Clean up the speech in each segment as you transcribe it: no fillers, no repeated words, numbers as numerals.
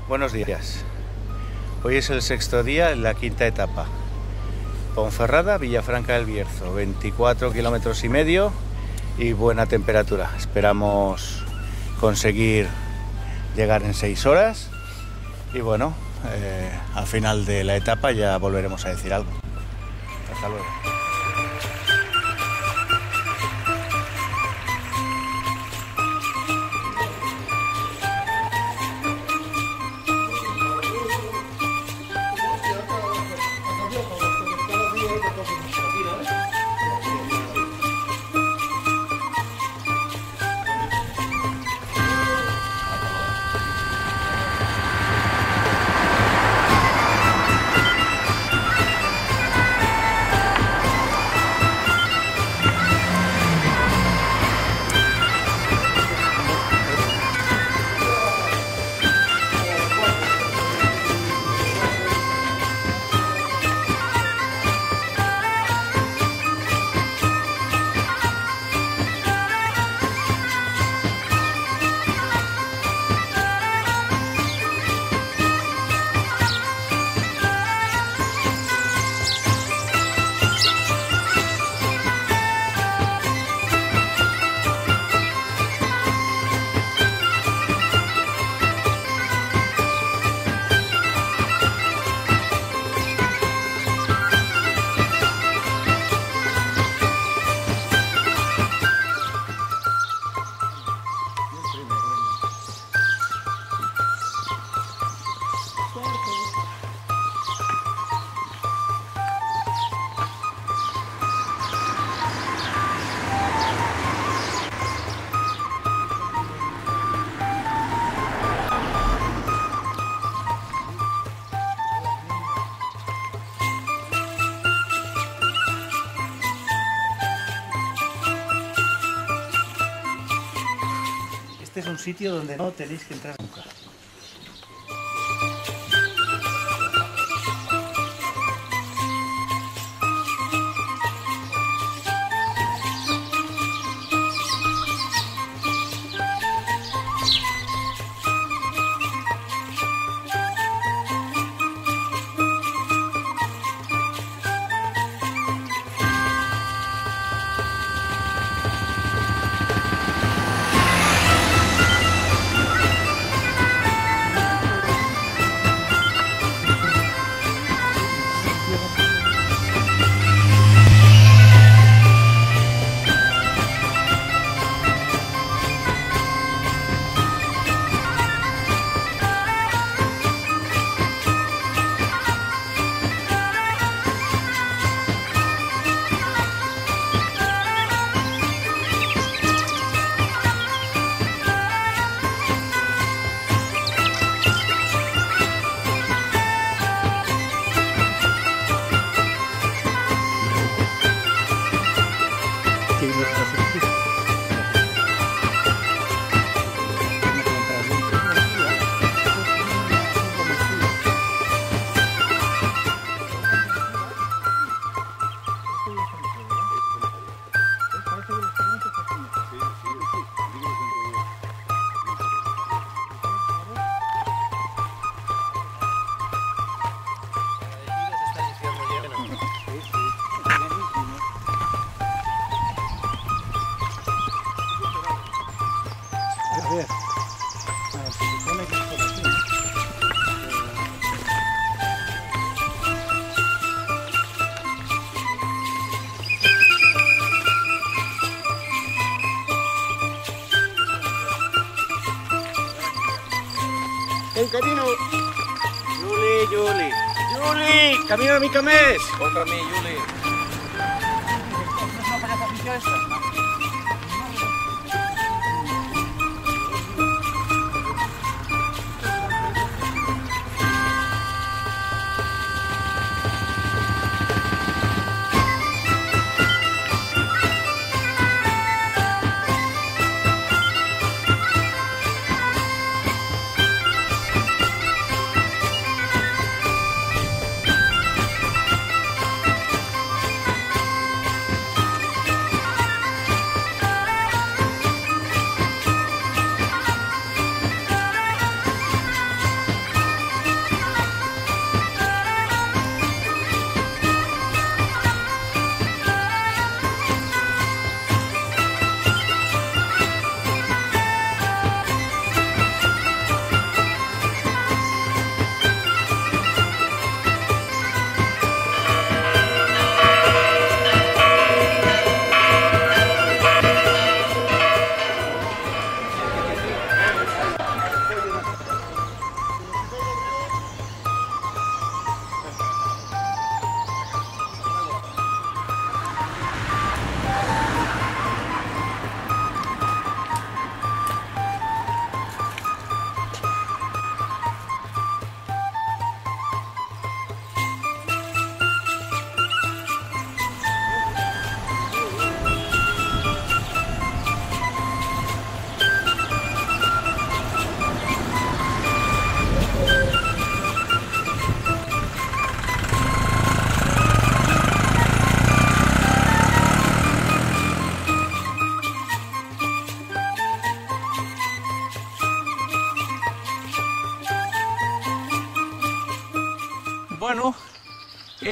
Buenos días. Hoy es el sexto día en la quinta etapa. Ponferrada, Villafranca del Bierzo, 24 kilómetros y medio y buena temperatura. Esperamos conseguir llegar en 6 horas y bueno, al final de la etapa ya volveremos a decir algo. Hasta luego. Este es un sitio donde no tenéis que entrar nunca. A ver, se supone que es por aquí, ¿no? En camino. Juli, camino a mi camés. Contra mí, Juli. ¿No es una pareja oficial esta?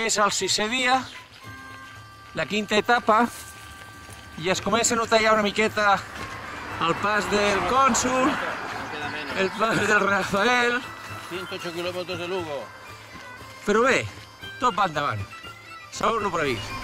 és el 6è dia, la 5ª etapa, i es comença a notar ja una miqueta el pas del Cònsol, el pas del Rafael... 108 kilómetros de Lugo. Però bé, tot va endavant, segons el previst.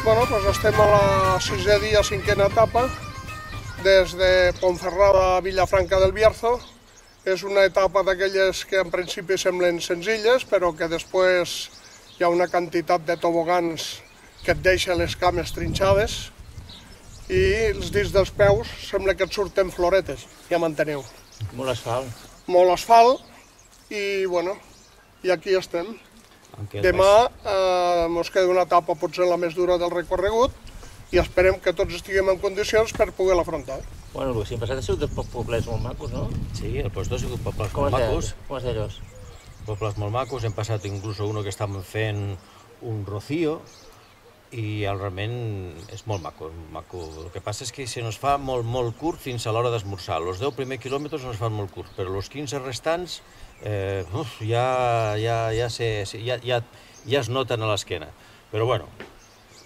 Bueno, doncs estem a la 6è dia, 5ª etapa, des de Ponferrada a Vilafranca del Bierzo. És una etapa d'aquelles que en principi semblen senzilles, però que després hi ha una quantitat de tobogans que et deixa les cames trinxades i els dits dels peus sembla que et surten floretes, ja m'enteneu. Molt asfalt. Molt asfalt i, bueno, i aquí estem. Demà ens queda una etapa potser la més dura del recorregut i esperem que tots estiguem en condicions per poder l'afrontar. Bueno, el que passat ha sigut poblets molt macos, no? Sí, el puesto ha sigut pobles molt macos. Com és d'ells? Pobles molt macos, hem passat inclús uno que estàvem fent un rocío i realment és molt maco, maco. El que passa és que se nos fa molt curt fins a l'hora d'esmorzar. Els 10 primers quilòmetres nos fan molt curt, però els 15 restants ja es noten a l'esquena. Però bueno,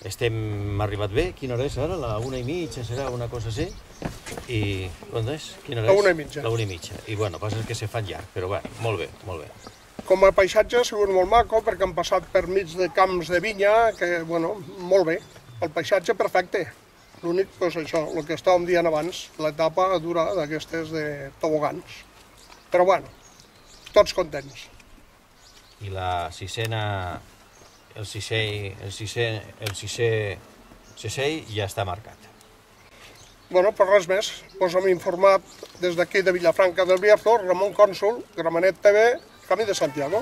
hem arribat bé. Quina hora és ara? La 1:30 serà, una cosa així? I on és? Quina hora és? La 1:30. La 1:30. I bueno, passa que se fan llarg, però bueno, molt bé, molt bé. Com a paisatge ha sigut molt maco perquè han passat per mig de camps de vinya, que, bueno, molt bé. El paisatge perfecte. L'únic, doncs això, el que estàvem dient abans, l'etapa dura d'aquestes de tobogans. Però bueno, tots contents. I la sisena, el sisè ja està marcat. Bueno, per res més, us hem informat des d'aquí de Vilafranca del Bierzo, Ramon Cònsol, Gramenet TV, Camí de Santiago.